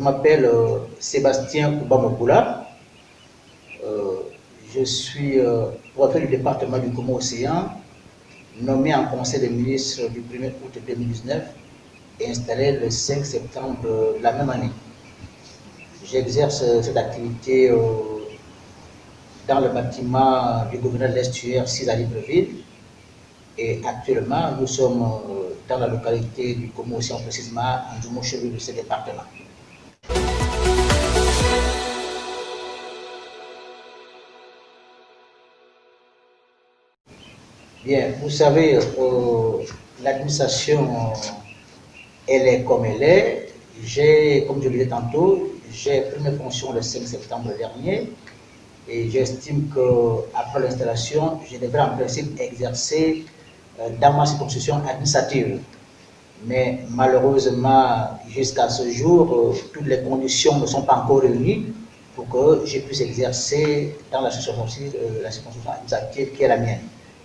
m'appelle Sébastien Koubamokula. Je suis préfet du département du Congo-Océan, nommé en Conseil des ministres du 1er août 2019 et installé le 5 septembre de la même année. J'exerce cette activité dans le bâtiment du gouverneur de l'Estuaire 6 à Libreville. Et actuellement, nous sommes dans la localité du Congo-Océan, précisément en Djoumou-Cheveux de ce département. Bien, vous savez, l'administration, elle est comme elle est. Comme je le disais tantôt, j'ai pris mes fonctions le 5 septembre dernier et j'estime qu'après l'installation, je devrais en principe exercer dans ma circonscription administrative. Mais malheureusement, jusqu'à ce jour, toutes les conditions ne sont pas encore réunies pour que je puisse exercer dans la circonscription administrative qui est la mienne.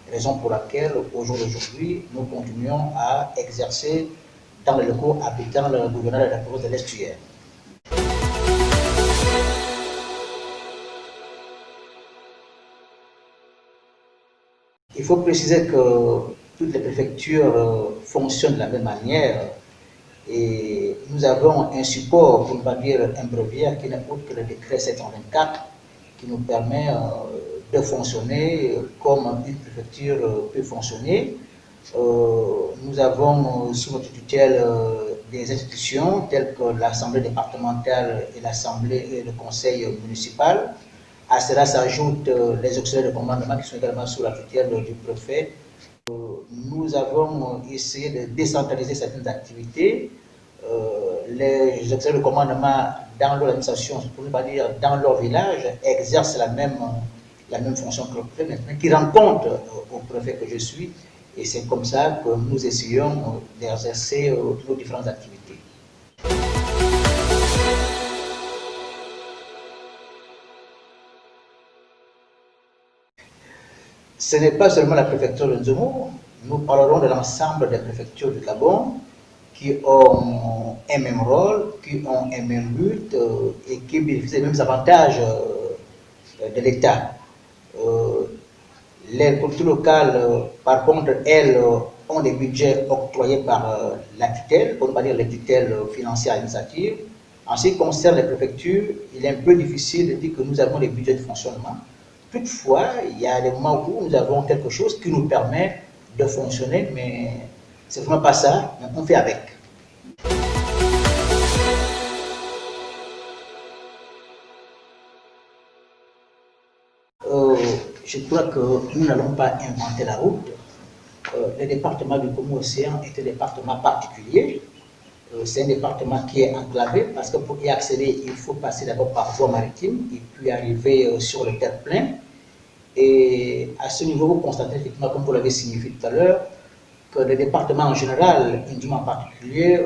Raison pour laquelle, au jour d'aujourd'hui, nous continuons à exercer dans le locaux habitant le gouverneur de la province de l'Estuaire. Il faut préciser que toutes les préfectures fonctionnent de la même manière et nous avons un support, pour ne pas dire un breviaire, qui n'est autre que le décret 724 qui nous permet de fonctionner comme une préfecture peut fonctionner. Nous avons sous notre tutelle des institutions telles que l'Assemblée départementale et l'Assemblée et le Conseil municipal. À cela s'ajoutent les auxiliaires de commandement qui sont également sous la tutelle du préfet. Nous avons essayé de décentraliser certaines activités. Les auxiliaires de commandement dans leur administration, pour ne pas dire dans leur village, exercent la même fonction que le préfet, mais qui rend compte au préfet que je suis. Et c'est comme ça que nous essayons d'exercer nos différentes activités. Ce n'est pas seulement la préfecture de Nzomo, nous parlerons de l'ensemble des préfectures du Gabon qui ont un même rôle, qui ont un même but et qui bénéficient des mêmes avantages de l'État. Les collectivités locales, par contre, elles ont des budgets octroyés par la tutelle, pour ne pas dire les tutelles financières administratives. En ce qui concerne les préfectures, il est un peu difficile de dire que nous avons des budgets de fonctionnement. Toutefois, il y a des moments où nous avons quelque chose qui nous permet de fonctionner, mais c'est vraiment pas ça, mais on fait avec. Je crois que nous n'allons pas inventer la route. Le département du Congo-Océan est un département particulier. C'est un département qui est enclavé parce que pour y accéder, il faut passer d'abord par voie maritime et puis arriver sur le terre-plein. Et à ce niveau, vous constatez effectivement, comme vous l'avez signifié tout à l'heure, que le département en général, Ndjoum en particulier,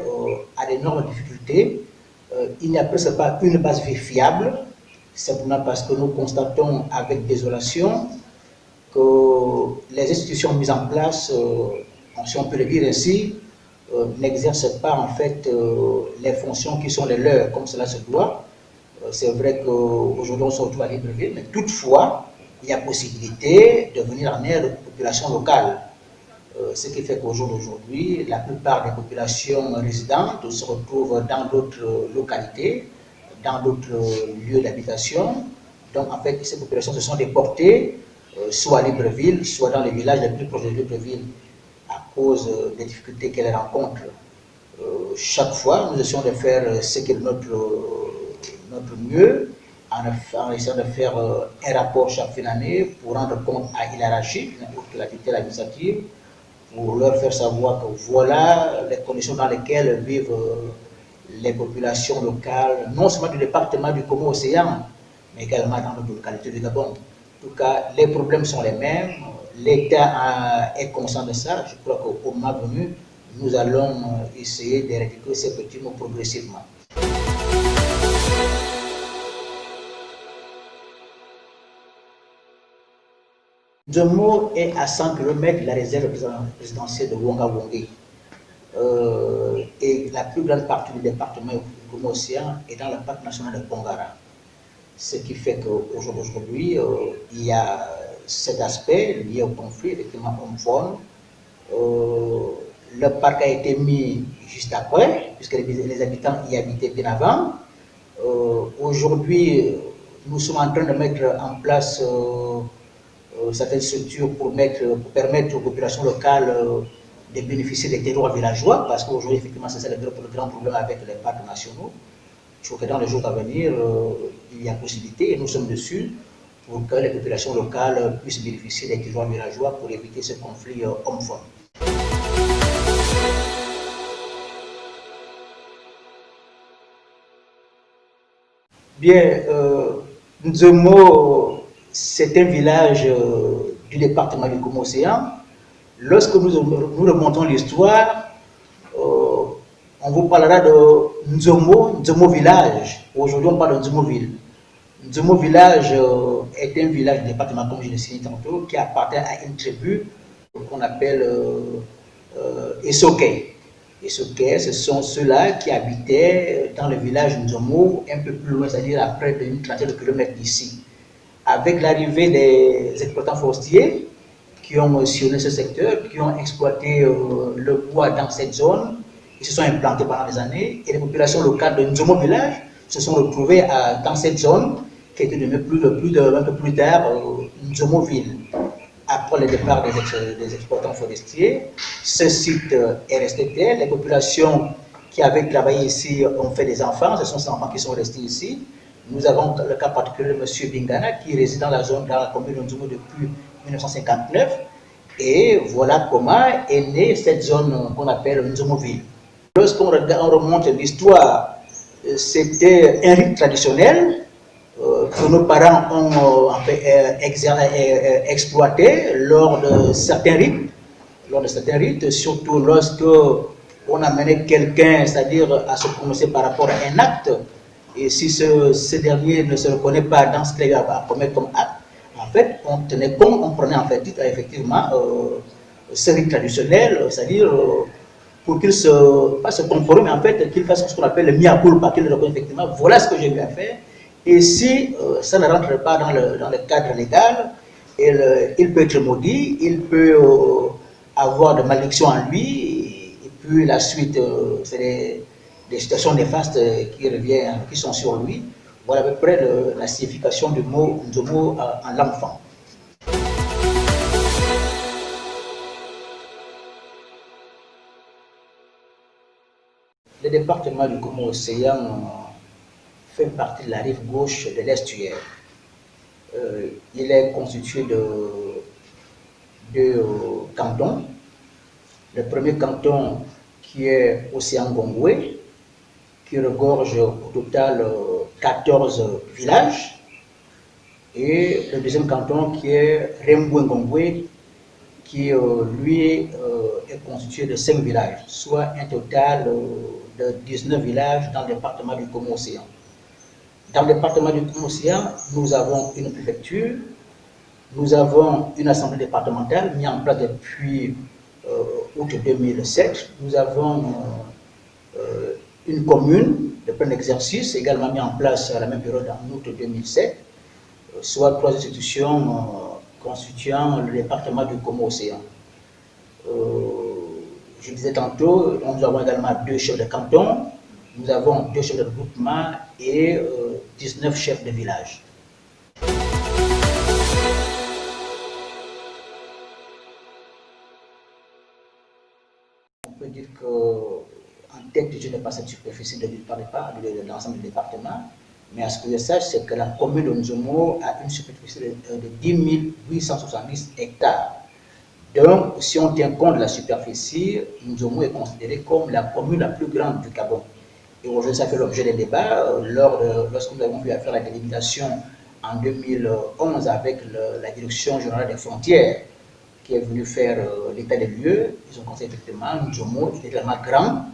a d'énormes difficultés. Il n'y a presque pas une base vie fiable, simplement parce que nous constatons avec désolation que les institutions mises en place, si on peut le dire ainsi, n'exercent pas en fait les fonctions qui sont les leurs comme cela se doit. C'est vrai qu'aujourd'hui on se retrouve à Libreville, mais toutefois, il y a possibilité de venir en aide aux populations locales. Ce qui fait qu'au jour d'aujourd'hui, la plupart des populations résidentes se retrouvent dans d'autres localités, dans d'autres lieux d'habitation. Donc en fait, ces populations se sont déportées, soit à Libreville, soit dans les villages les plus proches de Libreville, à cause des difficultés qu'elles rencontrent. Chaque fois, nous essayons de faire ce qui est notre mieux, en essayant de faire un rapport chaque fin d'année pour rendre compte à l'hierarchie, la tutelle administrative, pour leur faire savoir que voilà les conditions dans lesquelles vivent les populations locales, non seulement du département du Congo-Océan, mais également dans d'autres localités du Gabon. En tout cas, les problèmes sont les mêmes, l'État est conscient de ça. Je crois qu'au moment venu, nous allons essayer d'éradiquer ces petits mots progressivement. Nzomo est à 100 km de la réserve présidentielle de Wonga-Wongé. Et la plus grande partie du département est Gomo-Océan et dans le parc national de Pongara. Ce qui fait qu'aujourd'hui, il y a cet aspect lié au conflit, effectivement, homme-faune. Le parc a été mis juste après, puisque les habitants y habitaient bien avant. Aujourd'hui, nous sommes en train de mettre en place certaines structures pour permettre aux populations locales de bénéficier des territoires villageois, parce qu'aujourd'hui, effectivement, c'est ça le grand problème avec les parcs nationaux. Je crois que dans les jours à venir, il y a possibilité, et nous sommes dessus, pour que les populations locales puissent bénéficier des territoires villageois pour éviter ce conflit homme-faune. Bien, Nzomo, c'est un village du département du Gomo-Océan. Lorsque nous remontons l'histoire, on vous parlera de Nzomo village. Aujourd'hui, on parle de Nzomo ville. Nzomo village est un village du département, comme je l'ai cité tantôt, qui appartient à une tribu qu'on appelle Esokei. Esokei, ce sont ceux-là qui habitaient dans le village Nzomo, un peu plus loin, c'est-à-dire à près d'une trentaine de kilomètres d'ici. Avec l'arrivée des exploitants forestiers qui ont sillonné ce secteur, qui ont exploité le bois dans cette zone, ils se sont implantés pendant des années, et les populations locales de Nzomo village se sont retrouvées dans cette zone qui était devenue un peu plus tard Nzomo ville. Après le départ des exploitants forestiers, ce site est resté tel. Les populations qui avaient travaillé ici ont fait des enfants, ce sont ces enfants qui sont restés ici. Nous avons le cas particulier de M. Bingana qui réside dans la zone, dans la commune de Nzomo depuis 1959. Et voilà comment est née cette zone qu'on appelle Nzomoville. Lorsqu'on remonte l'histoire, c'était un rite traditionnel que nos parents ont exploité lors de certains rites, surtout lorsque on amenait quelqu'un, c'est-à-dire à se prononcer par rapport à un acte, et si ce dernier ne se reconnaît pas dans ce qu'il va commettre comme acte, en fait, on tenait compte, on prenait en fait effectivement ce rite traditionnel, c'est-à-dire pour qu'il pas se conforme, mais en fait qu'il fasse ce qu'on appelle le mea culpa, qu'il reconnaisse effectivement, voilà ce que j'ai eu à faire. Et si ça ne rentre pas dans le cadre légal, il peut être maudit, il peut avoir de malédictions en lui, et puis la suite, c'est des situations néfastes qui sont sur lui. Voilà à peu près la signification du mot Nzomo en langue fan. Le département du Gomo-Océan fait partie de la rive gauche de l'estuaire. Il est constitué de deux cantons. Le premier canton qui est Océan Gongwe, qui regorge au total 14 villages, et le deuxième canton qui est Rembouengongwe, qui lui est constitué de 5 villages, soit un total de 19 villages dans le département du Gomo-Océan. Dans le département du Gomo-Océan, nous avons une préfecture, nous avons une assemblée départementale mise en place depuis août 2007, nous avons une commune de plein exercice, également mise en place à la même période en août 2007, soit 3 institutions constituant le département du Gomo-Océan. Je disais tantôt, nous avons également 2 chefs de canton, nous avons 2 chefs de groupement et 19 chefs de village. On peut dire qu'en tête, je n'ai pas cette superficie de l'ensemble du département, mais à ce que je sache, c'est que la commune de Nzomo a une superficie de 10 870 hectares. Donc, si on tient compte de la superficie, Nzomo est considéré comme la commune la plus grande du Gabon. Et aujourd'hui, ça fait l'objet des débats. Lorsque nous avons pu faire la délimitation en 2011 avec la Direction générale des frontières, qui est venue faire l'état des lieux, ils ont constaté effectivement Nzomo était tellement grand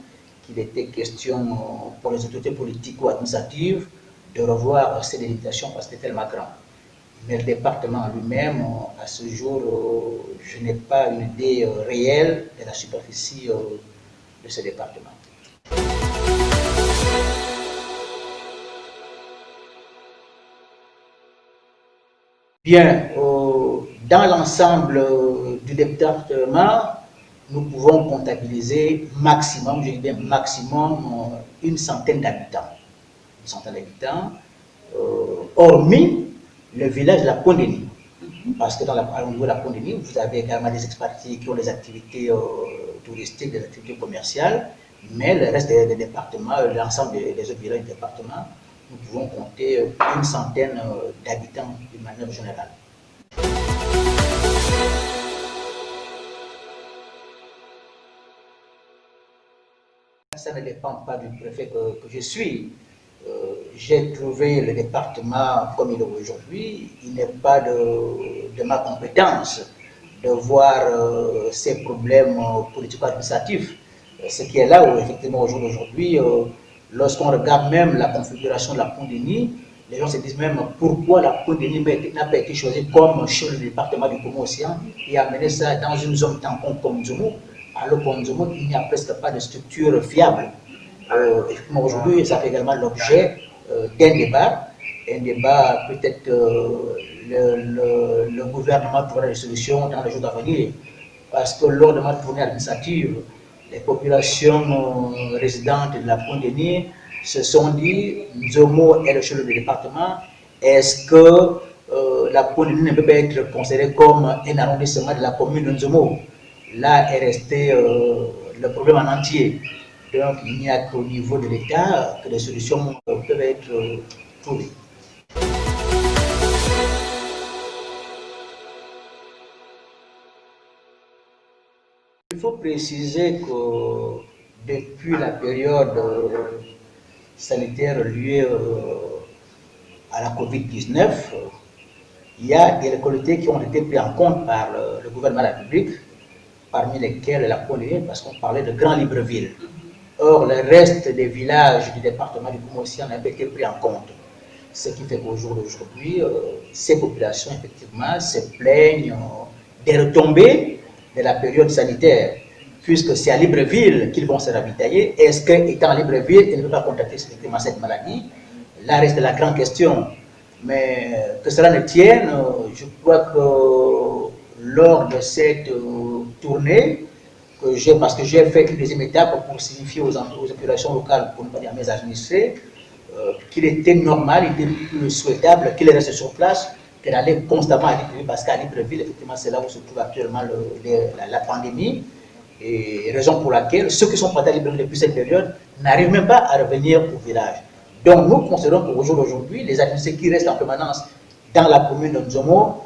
qu'il était question pour les autorités politiques ou administratives de revoir ces délimitations parce que c'était tellement grand. Mais le département lui-même, à ce jour, je n'ai pas une idée réelle de la superficie de ce département. Bien, dans l'ensemble du département, nous pouvons comptabiliser maximum, je dis bien maximum, une centaine d'habitants. Une centaine d'habitants, hormis le village de la Pondénie. Parce que au niveau de la Pondénie, vous avez également des expatriés qui ont des activités touristiques, des activités commerciales, mais le reste des départements, l'ensemble des autres villages du département, nous pouvons compter une centaine d'habitants d'une manière générale. Ça ne dépend pas du préfet que je suis. J'ai trouvé le département comme il est aujourd'hui. Il n'est pas de ma compétence de voir ces problèmes politico-administratifs. Ce qui est là, effectivement, au jour d'aujourd'hui, lorsqu'on regarde même la configuration de la Pondénie, les gens se disent même pourquoi la Pondénie n'a pas été choisie comme chef du département du Congo-Océan et amener ça dans une zone tampon comme Nzomo, alors qu'en Nzomo, il n'y a presque pas de structure fiable. Effectivement, aujourd'hui, ça fait également l'objet d'un débat. Un débat, peut-être le gouvernement trouvera des solutions dans les jours à venir. Parce que lors de ma tournée administrative, les populations résidentes de la Pondénie se sont dit, Nzomo est le chef du département, est-ce que la Pondénie ne peut pas être considérée comme un arrondissement de la commune de Nzomo? Là est resté le problème en entier. Donc il n'y a qu'au niveau de l'État que des solutions peuvent être trouvées. Il faut préciser que depuis la période sanitaire liée à la COVID-19, il y a des localités qui ont été prises en compte par le gouvernement de la République, parmi lesquelles la Pondénie, parce qu'on parlait de Grand Libreville. Or, le reste des villages du département du Congo-Océan n'a pas été pris en compte. Ce qui fait qu'au jour d'aujourd'hui, ces populations, effectivement, se plaignent des retombées de la période sanitaire, puisque c'est à Libreville qu'ils vont se ravitailler. Est-ce qu'étant à Libreville, ils ne peuvent pas contacter effectivement cette maladie? Là reste la grande question. Mais que cela ne tienne, je crois que lors de cette tournée, parce que j'ai fait une deuxième étape pour signifier aux populations locales, pour ne pas dire à mes administrés, qu'il était normal, il était plus souhaitable qu'ils restent sur place que d'aller constamment à Libreville, parce qu'à Libreville, effectivement, c'est là où se trouve actuellement la pandémie, et raison pour laquelle ceux qui sont partis à Libreville depuis cette période n'arrivent même pas à revenir au village. Donc nous considérons qu'au jour d'aujourd'hui, les administrés qui restent en permanence dans la commune de Nzomo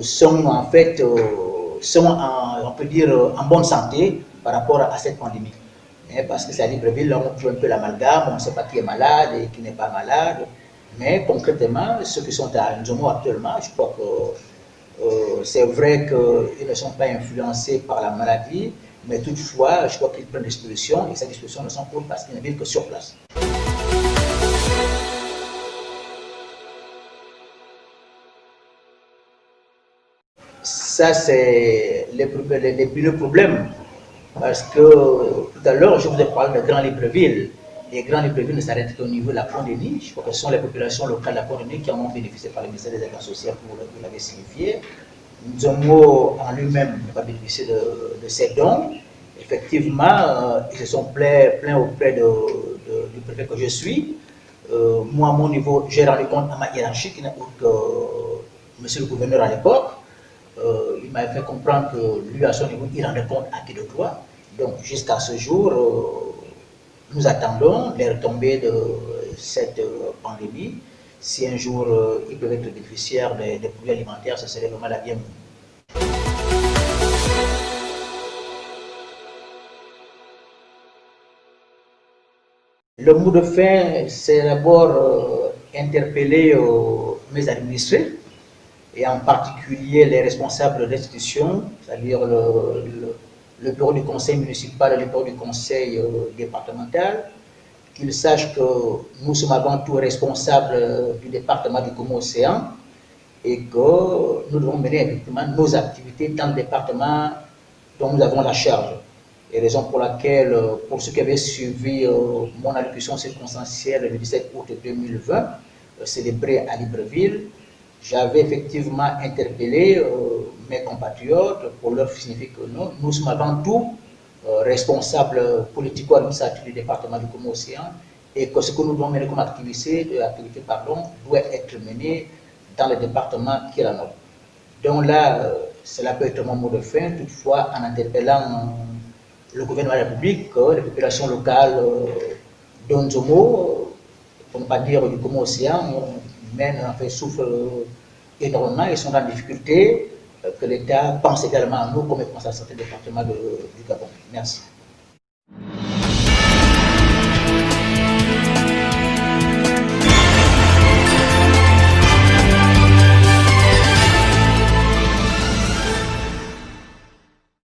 sont en fait, on peut dire, en bonne santé par rapport à cette pandémie. Parce que c'est à Libreville, là, on joue un peu l'amalgame, on ne sait pas qui est malade et qui n'est pas malade. Mais concrètement, ceux qui sont à Nzomo actuellement, je crois que c'est vrai qu'ils ne sont pas influencés par la maladie, mais toutefois, je crois qu'ils prennent des dispositions et ces dispositions ne sont pas parce qu'ils ne vivent que sur place. Ça, c'est le problème. Parce que tout à l'heure, je vous ai parlé de Grand Libreville. Et Grand Libreville ne s'arrête qu'au niveau de la Pondénie. Je crois que ce sont les populations locales de la Pondénie qui en ont bénéficié par le ministère des Affaires sociales, pour vous l'avez signifié. Nzomo en lui-même n'a pas bénéficié de ces dons. Effectivement, ils se sont plaints auprès du préfet que je suis. Moi, à mon niveau, j'ai rendu compte à ma hiérarchie, qui n'a autre que monsieur le gouverneur à l'époque. Il m'avait fait comprendre que lui, à son niveau, il rendait compte à qui de droit. Donc, jusqu'à ce jour, nous attendons les retombées de cette pandémie. Si un jour ils peuvent être bénéficiaires des produits alimentaires, ce serait vraiment la bienvenue. Le mot de fin, c'est d'abord interpeller mes administrés, et en particulier les responsables d'institutions, c'est-à-dire le bureau du conseil municipal et le bureau du conseil départemental, qu'ils sachent que nous sommes avant tout responsables du département du Congo-Océan et que nous devons mener effectivement nos activités dans le département dont nous avons la charge. Et raison pour laquelle, pour ceux qui avaient suivi mon allocution circonstancielle le 17 août 2020, célébrée à Libreville, j'avais effectivement interpellé mes compatriotes pour leur signifier que non, nous sommes avant tout responsables politico-administratifs du département du Congo-Océan et que ce que nous devons mener comme activité doit être mené dans le département qui est la nôtre. Donc là, cela peut être mon mot de fin, toutefois en interpellant le gouvernement de la République, les populations locales d'Onzomo, pour ne pas dire du Congo-Océan, mais en fait souffrent énormément, ils sont en difficulté, que l'État pense également à nous comme il pense à certains départements du Gabon. Merci.